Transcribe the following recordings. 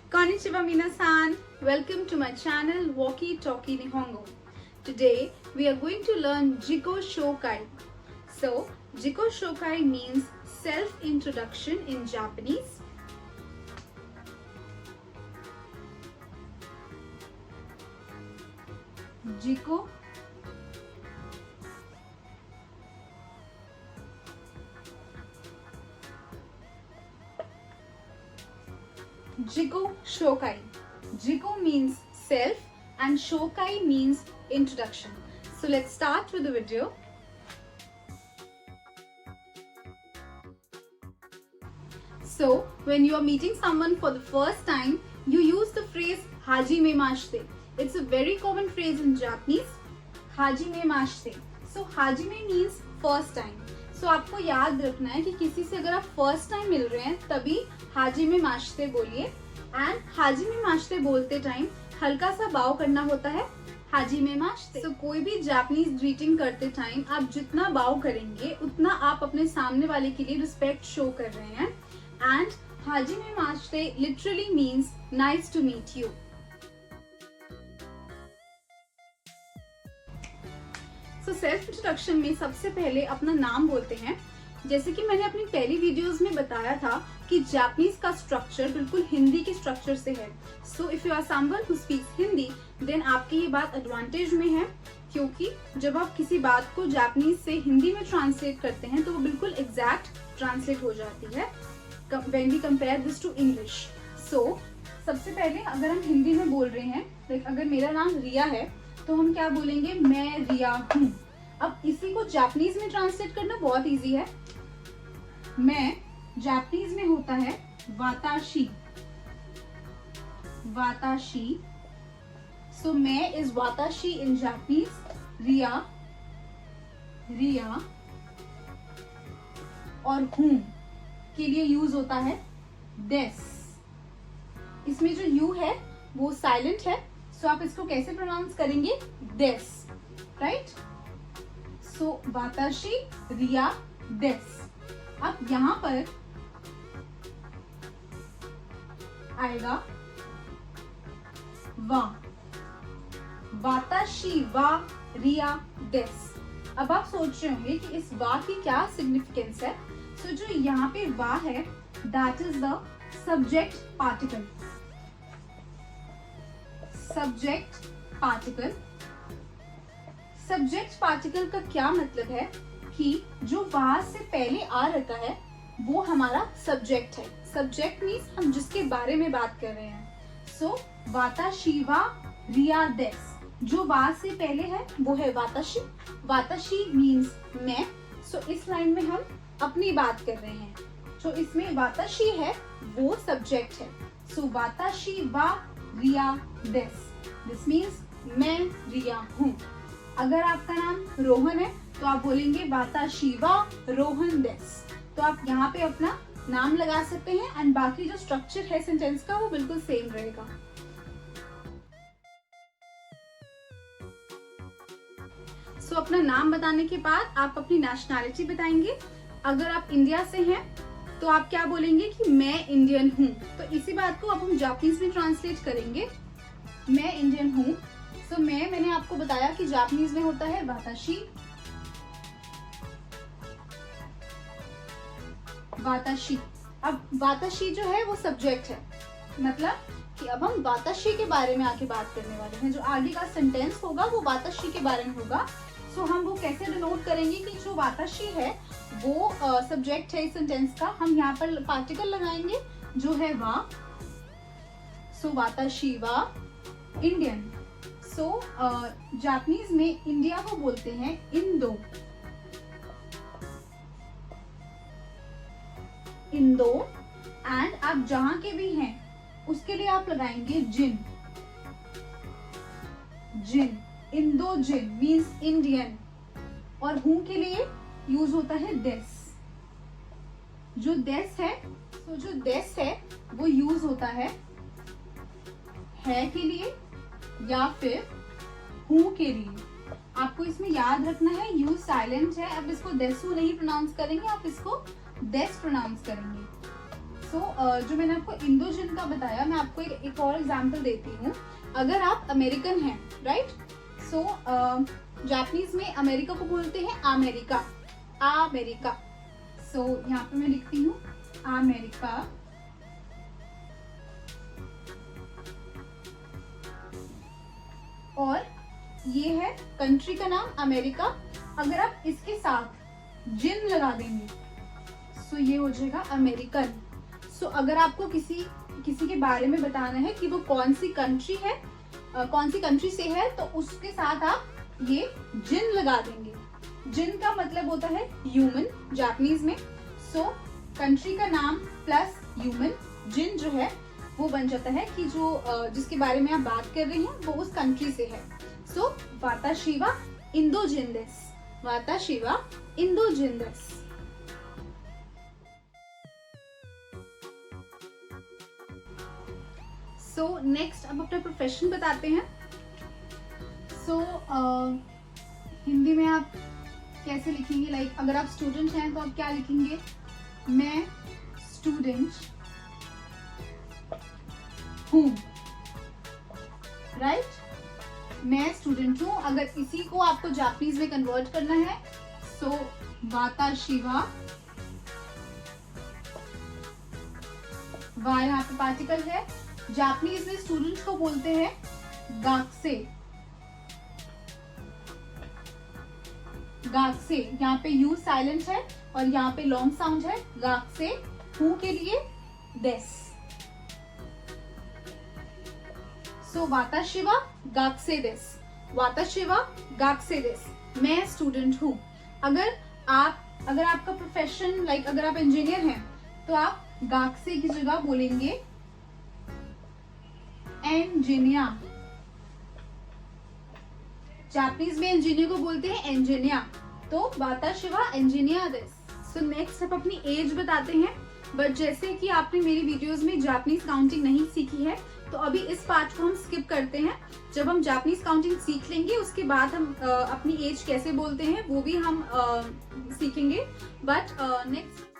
Konnichiwa minasan, welcome to my channel Walkie Talkie Nihongo. Today we are going to learn Jiko Shokai. So Jiko Shokai means self-introduction in Japanese. Jiko Shokai. Jiko means self and Shokai means introduction. So let's start with the video. So when you are meeting someone for the first time, you use the phrase Hajime Mashite. It's a very common phrase in Japanese. Hajime Mashite. So Hajime means first time. So आपको याद रखना है कि किसी से अगर आप first time मिल रहे हैं तभी हाजिमे माश्ते बोलिए. एंड हाजिमे माश्ते बोलते टाइम हल्का सा बाव करना होता है, हाजिमे माश्ते. तो कोई भी जापानीज ग्रीटिंग करते टाइम आप जितना बाव करेंगे उतना आप अपने सामने वाले के लिए रिस्पेक्ट शो कर रहे हैं. एंड हाजिमे माश्ते literally means nice to meet you. तो सेल्फ इंट्रोडक्शन में सबसे पहले अपना नाम बोलते हैं. जैसे कि मैंने अपनी पहली वीडियोस में बताया था कि जापानीज का स्ट्रक्चर बिल्कुल हिंदी के स्ट्रक्चर से है. So if you are someone who speaks Hindi then आपकी ये बात एडवांटेज में है, क्योंकि जब आप किसी बात को जापानीज से हिंदी में ट्रांसलेट करते हैं तो वो बिल्कुल एग्जैक्ट ट्रांसलेट हो जाती है when we compare this to English. So सबसे पहले अगर हम हिंदी में बोल रहे हैं, लाइक अगर मेरा नाम रिया है तो हम क्या बोलेंगे, मैं रिया हूँ. अब इसी को जापानीज में ट्रांसलेट करना बहुत इजी है. मैं जापानीज में होता है वाताशी. वाताशी. सो मैं इज वाताशी इन जापानीज. रिया रिया और हूं के लिए यूज होता है देस. इसमें जो यू है वो साइलेंट है, सो आप इसको कैसे प्रोनाउंस करेंगे, देस. राइट. सो वाताशी रिया देस. अब यहां पर आएगा वा. वाताशी वा रिया देस. अब आप सोच रहे होंगे कि इस वा की क्या सिग्निफिकेंस है. सो जो यहाँ पे वा है that is the subject particle. Subject particle. Subject particle का क्या मतलब है कि जो वहां से पहले आ रखा है वो हमारा सब्जेक्ट है. सब्जेक्ट मीन्स हम जिसके बारे में बात कर रहे हैं. सो वाताशी वा रिया देस. जो वहां से पहले है वो है वाताशी. वाताशी मीन्स मैं. सो इस लाइन में हम अपनी बात कर रहे हैं. जो इसमें वाताशी है वो सब्जेक्ट है. सो वाताशी वा रिया देस. दिस मीन्स मैं रिया हूँ. अगर आपका नाम रोहन है तो आप बोलेंगे वाताशी वा रोहन देस. तो आप यहाँ पे अपना नाम लगा सकते हैं एंड बाकी जो स्ट्रक्चर है सेंटेंस का वो बिल्कुल सेम रहेगा. सो अपना नाम बताने के बाद आप अपनी नेशनैलिटी बताएंगे. अगर आप इंडिया से हैं तो आप क्या बोलेंगे कि मैं इंडियन हूँ. तो इसी बात को अब हम जापानीज में ट्रांसलेट करेंगे. मैं इंडियन हूँ. सो मैंने आपको बताया कि जापानीज में होता है वाताशी. वाताशी. अब वाताशी जो है वो सब्जेक्ट है. मतलब कि अब हम वाताशी के बारे में आके बात करने वाले हैं. जो आगे का सेंटेंस होगा वो वाताशी के बारे में होगा. सो हम वो कैसे डिनोट करेंगे कि जो वाताशी है वो सब्जेक्ट है इस सेंटेंस का. हम यहाँ पर पार्टिकल लगाएंगे जो है वा. सो वाताशी वा इंडियन. सो जापानीज में इंडिया को बोलते हैं इंदो. इंदो. एंड आप जहां के भी हैं उसके लिए आप लगाएंगे जिन. जिन. इंदो जिन मीन्स इंडियन. और हूं के लिए यूज होता है देस. जो देस है, तो जो देस है वो यूज होता है के लिए या फिर हूं के लिए. आपको इसमें याद रखना है यू साइलेंट है. अब इसको देसू नहीं प्रोनाउंस करेंगे, आप इसको देस प्रोनाउंस करेंगे. जो मैंने आपको इंडोजिन का बताया, मैं आपको एक और एग्जांपल देती हूँ। अगर आप अमेरिकन हैं, राइट, सो जापानीज में अमेरिका को बोलते हैं अमेरिका, अमेरिका। सो यहाँ पे मैं लिखती हूँ अमेरिका, और ये है कंट्री का नाम अमेरिका। अगर आप इसके साथ जिन लगा देंगे सो ये हो जाएगा अमेरिकन। सो अगर आपको किसी के बारे में बताना है कि वो कौन सी कंट्री है, कौन सी कंट्री से है, तो उसके साथ आप ये जिन लगा देंगे। जिन का मतलब होता है ह्यूमन जापानीज में। सो कंट्री का नाम प्लस ह्यूमन, जिन जो है वो बन जाता है कि जो जिसके बारे में आप बात कर रही हैं वो उस कंट्री से है। सो वाताशी वा इंडोजिन देस, वाताशी वा इंडोजिन देस। सो नेक्स्ट अब अपना प्रोफेशन बताते हैं। सो हिंदी में आप कैसे लिखेंगे? लाइक अगर आप स्टूडेंट हैं तो आप क्या लिखेंगे? मैं स्टूडेंट हूँ, राइट, मैं स्टूडेंट हूँ। अगर इसी को आपको जापानीज में कन्वर्ट करना है सो वाताशी वा, वा यहाँ पे पार्टिकल है। जापानीज में स्टूडेंट को बोलते हैं गाक्से, गाक्से। यहाँ पे यू साइलेंट है और यहाँ पे लॉन्ग साउंड है। गाक्से, हूँ के लिए देस। सो वाताशी वा गाक्से देस, वाताशी वा गाक्से देस, मैं स्टूडेंट हूँ। अगर आपका प्रोफेशन लाइक अगर आप इंजीनियर हैं तो आप गाक्से की जगह बोलेंगे इंजीनियर। जापानीज में इंजीनियर को बोलते हैं इंजीनियर, तो वाताशी वा इंजीनियर देस। सो नेक्स्ट आप अपनी एज बताते हैं। बट जैसे कि आपने मेरी वीडियोस में जापानीज काउंटिंग नहीं सीखी है तो अभी इस पार्ट को हम स्किप करते हैं। जब हम जापानीज काउंटिंग सीख लेंगे उसके बाद हम अपनी एज कैसे बोलते हैं वो भी हम सीखेंगे। बट नेक्स्ट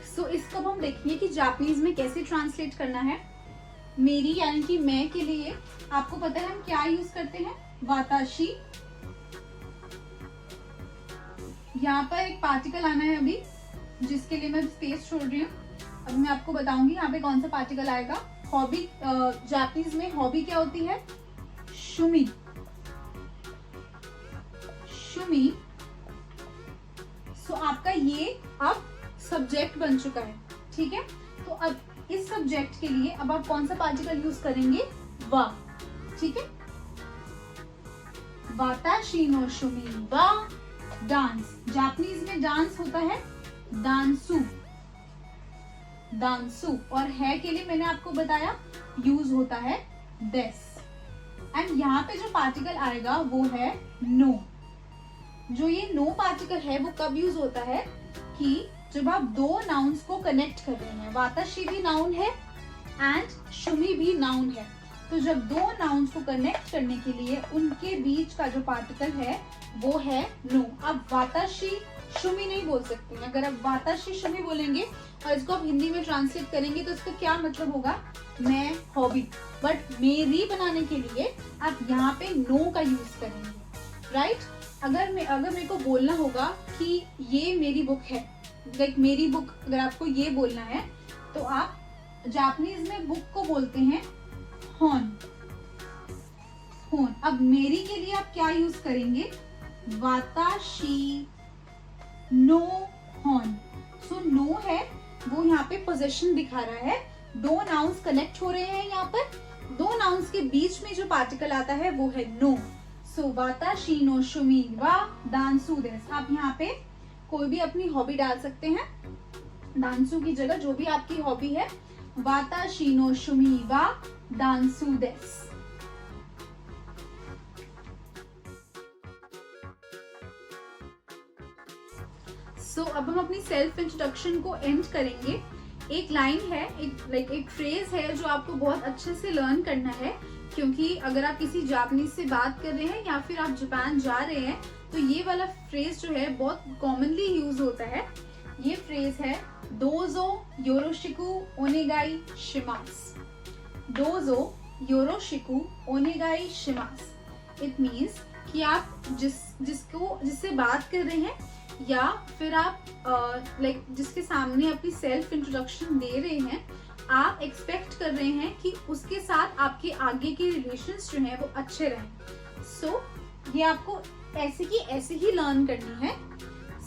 सो इसको हम देखेंगे कि जापानीज में कैसे ट्रांसलेट करना है। मेरी यानी कि मैं के लिए आपको पता है हम क्या यूज करते हैं? वाताशी। यहाँ पर एक पार्टिकल आना है अभी जिसके लिए मैं स्पेस छोड़ रही हूँ। अब मैं आपको बताऊंगी यहाँ पे कौन सा पार्टिकल आएगा। हॉबी, जापानीज में हॉबी क्या होती है? शुमी, शुमी। सो आपका ये अब सब्जेक्ट बन चुका है, ठीक है। तो अब इस सब्जेक्ट के लिए अब आप कौन सा पार्टिकल यूज करेंगे? वा, ठीक है। वाताशी नो शुमी वा डांस। जापानीज में डांस होता है दांसु, दांसु। और है के लिए मैंने आपको बताया यूज होता है देस। एंड यहाँ पे जो पार्टिकल आएगा वो है नो। जो ये नो पार्टिकल है वो कब यूज होता है? कि जब आप दो नाउन्स को कनेक्ट कर रहे हैं। वाताशी भी नाउन है एंड शुमी भी नाउन है, तो जब दो नाउन्स को कनेक्ट करने के लिए उनके बीच का जो पार्टिकल है वो है नो। अब वाताशी शुमी नहीं बोल सकते। अगर आप वाताशी शुमी बोलेंगे और इसको आप हिंदी में ट्रांसलेट करेंगे तो इसका क्या मतलब होगा? मैं हॉबी। बट मेरी बनाने के लिए आप यहाँ पे नो का यूज करेंगे, राइट। अगर मेरे को बोलना होगा कि ये मेरी बुक है, लाइक मेरी बुक, अगर आपको ये बोलना है तो आप जापानीज में बुक को बोलते हैं होन, होन। अब मेरी के लिए आप क्या यूज करेंगे? वाताशी नो होन। सो नो है वो यहाँ पे पोजेशन दिखा रहा है। दो नाउन्स कनेक्ट हो रहे हैं, यहाँ पर दो नाउन्स के बीच में जो पार्टिकल आता है वो है नो। सो वाताशी नो शुमी वा दांसु देस। आप यहाँ पे कोई भी अपनी हॉबी डाल सकते हैं दांसु की जगह, जो भी आपकी हॉबी है। वाताशी नो शुमी वा दांसु देस। सो अब हम अपनी सेल्फ इंट्रोडक्शन को एंड करेंगे। एक लाइन है, एक फ्रेज है जो आपको बहुत अच्छे से लर्न करना है, क्योंकि अगर आप किसी जापानीज से बात कर रहे हैं या फिर आप जापान जा रहे हैं तो ये वाला फ्रेज जो है बहुत कॉमनली यूज होता है। ये फ्रेज है दोजो योरोशिकु ओनेगाई शिमास। दोजो योरोशिकु ओनेगाई शिमास। इट मीन्स कि आप जिससे बात कर रहे हैं या फिर आप जिसके सामने अपनी सेल्फ इंट्रोडक्शन दे रहे हैं, आप एक्सपेक्ट कर रहे हैं कि उसके साथ आपके आगे के रिलेशंस जो हैं वो अच्छे रहें। सो ये आपको ऐसे की ऐसे ही लर्न करनी है।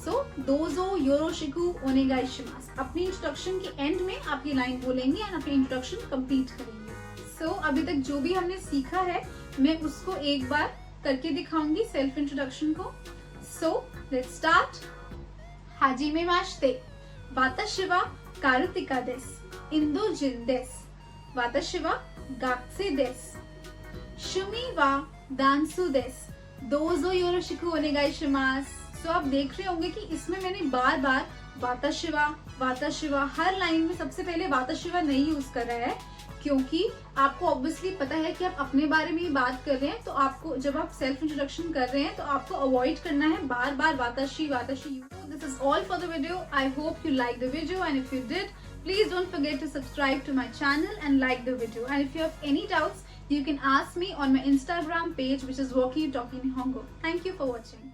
सो दोजो योरोशिकु ओनेगाई शिमास। अपनी इंट्रोडक्शन के एंड में आप ये लाइन बोलेंगे एंड अपनी इंट्रोडक्शन कंप्लीट करेंगे। सो अभी तक जो भी हमने सीखा है मैं उसको एक बार करके दिखाऊंगी सेल्फ इंट्रोडक्शन को। So let's start. हाजिमे माश्ते। वाताशी वा कारुतिका देसु। इंदोजिन देसु। वाताशी वा गाक्से देसु। शुमी वा दांसु देसु। दोजो योरोशिकु ओनेगाई शिमास। सो आप देख रहे होंगे कि इसमें मैंने बार बार वाताशिवा हर लाइन में सबसे पहले वाताशिवा नहीं यूज कर रहा है, क्योंकि आपको ऑब्वियसली पता है कि आप अपने बारे में ही बात कर रहे हैं, तो आपको जब आप सेल्फ इंट्रोडक्शन कर रहे हैं तो आपको अवॉइड करना है बार बार वाताशी। This is all for the video. I hope you like the video and if you did, please don't forget to subscribe to my channel and like the video. And if you have any doubts, you can ask me on my Instagram page, which is Walkie Talkie Nihongo. Thank you for watching.